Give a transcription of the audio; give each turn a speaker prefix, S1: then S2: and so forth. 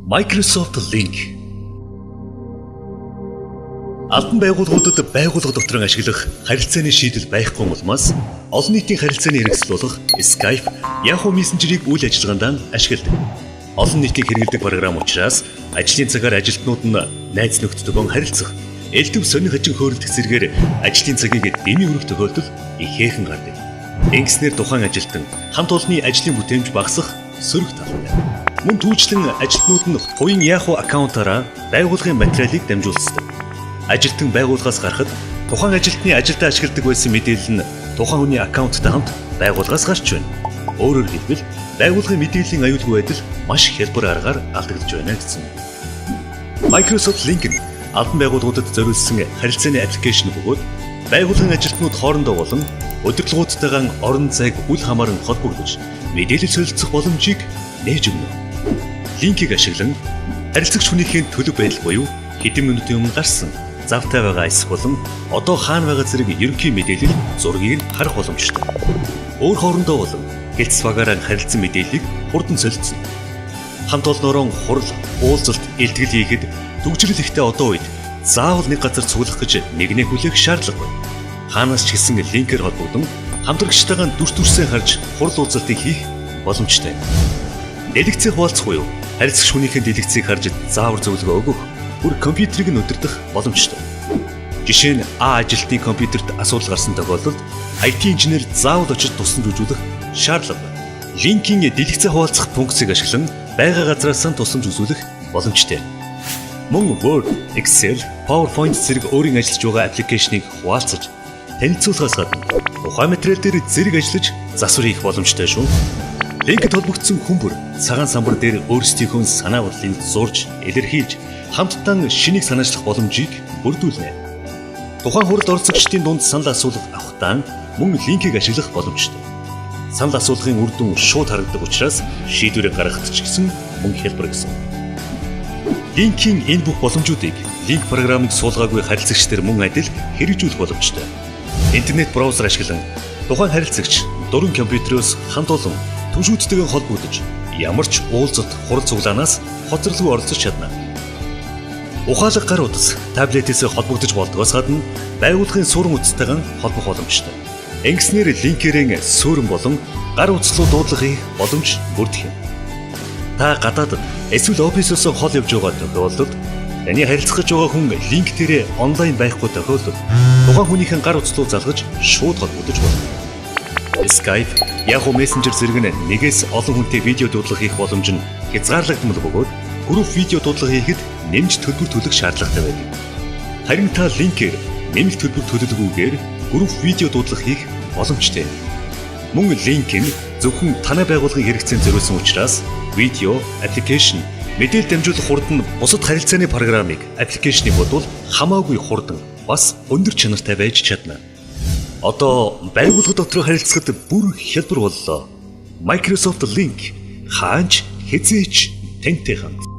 S1: Microsoft Link албан байгууллагуудад байгууллага дотор ашиглах харилцааны шийдэл байхгүй улмаас олон нийтийн харилцааны хэрэгсэл болох Skype, Yahoo Messenger-ийг үйл ажиллагаанд ашигладаг. Олон нийтийн хэрэглэдэг програм учраас ажлын цагаар ажилтнууд нь найз нөхдөдгөө харилцах, элдв сонин хажин хөөрөлдөх зэргээр ажлын цагийг дэмий өргөх тохиолдол ихээхэн гардаг. Ингэснээр тухайн ажилтан хамт олонний ажлын бүтээмж багасах сөрөг талтай. Мөн түүжлэн ажилтнууд нь хувийн Yahoo аккаунтаараа байгууллагын материалыг дамжуулцдаг. Ажилтан байгууллагаас гарахад тухайн ажилтны ажилдаа ашигладаг байсан мэдээлэл нь тухайн хүний аккаунттай хамт байгууллагаас гарч байна. Өөрөөр хэлбэл байгууллагын мэдээллийн аюулгүй байдал маш хялбар аргаар алдагдж байна гэсэн. Microsoft Link нь албан байгууллагуудад зориулсан харилцааны аппликейшн бөгөөд байгууллагын ажилтнууд хоорондоо болон удирдлагуудтайгаа орон зайг үл хамааран холбогдож мэдээлэл солилцох боломжийг нээж өгнө. Линкийг ашиглан харилцагч хүнийхээ төлөв байдал буюу хэдэн минутын өмнө гарсан завтай байгаа эсэх болон одоо хаана байгаа зэрэг ерөнхий мэдээлэл зургийг харах боломжтой. Өөр хоорондоо болон хэлц багаараа харилцан мэдээллийг хурдан солилцсон. Хамт олноороо хурал, уулзалт, илтгэл хийхэд төгжрөл ихтэй одоо үед заавал нэг газар цуглах гэж нэгнээ хүлээх шаардлагагүй. Хаанаас ч гэсэн линкээр холбогдсон хамтрагчтайгаа дүрс дүрсээ харж хурал уулзалтыг хийх боломжтой. Дэлгэцийг хуваалцах буюу харилцагч хүнийхээ дэлгэцийг харж заавар зөвлөгөө өгөх бүр компьютерийг нь удирдах боломжтой. Жишээ нь ажилтны компьютерт асуудал гарсан тохиолдолд IT инженер заавал очиж тусламж үзүүлэх шаардлагагүй. Линкийн дэлгэцээ хуваалцах функцийг ашиглан байга газраас нь тусламж үзүүлэх боломжтой. Мөн Word, Excel, PowerPoint зэрэг өөрийн ажиллаж байгаа аппликейшнийг хуваалцаж танилцуулахаас гадна тухайн материал дээр зэрэг ажиллаж засвар хийх боломжтой шүү. Линкэд холбогдсон хүмүүр цагаан самбар дээр өөрсдийнхөө санаа бодлыг зурж, илэрхийлж, хамтдаа шинийг санаачлах боломжийг бүрдүүлнэ. Тухайн хуралд оролцогчдын дунд санал асуулга авахдаа мөн линкийг ашиглах боломжтой. Санал асуулгын үр дүн шууд харагддаг учраас шийдвэрээ гаргахад ч гэсэн мөн хялбар гэсэн. Линкийн энэ бүх боломжуудыг линк програмыг суулгаагүй харилцагч нар мөн адил хэрэгжүүлэх боломжтой. Интернет браузер ашиглан тухайн харилцагч дөрвөн компьютероос хамт олон түвшүүдтэйгээ холбогдож ямар ч уулзалт хурал цуглаанаас хоцролгүй оролцож чадна. Ухаалаг гар утас таблетээс холбогдож болдгоос гадна байгууллагын суурин утастайгаа холбох боломжтой. Ингэснээр линкээрээ суурин болон гар утас руу дуудлага хийх боломж бүрдэх юм. Та гадаадд эсвэл офисоос хол явж байгаа тохиолдолд таны харилцах гэж байгаа хүн линк дээрээ онлайн байхгүй тохиолдолд тухайн хүнийхэн гар утас руу залгаж шууд холбогдож болно. Skype, Yahoo Messenger зэрэг нэгээс олон хүнтэй видео дуудлага хийх боломж нь хязгаарлагдмал бөгөөд групп видео дуудлага хийхэд нэмж төлбөр төлөх шаардлагатай байдаг. Харин та линкээр нэмэлт төлбөр төлөлгүйгээр групп видео дуудлага хийх боломжтой. Мөн линк нь зөвхөн танай байгууллагын хэрэгцээнд зориулсан учраас видео, аппликейшн, мэдээлэл дамжуулах хурд нь бусад харилцааны програмыг, аппликейшнийг бодвол хамаагүй хурдан бас өндөр чанартай байж чадна. Одоо байгууллага дотор харилцахад бүр хялбар боллоо. Microsoft Link хаанч хизээч тантай хамт.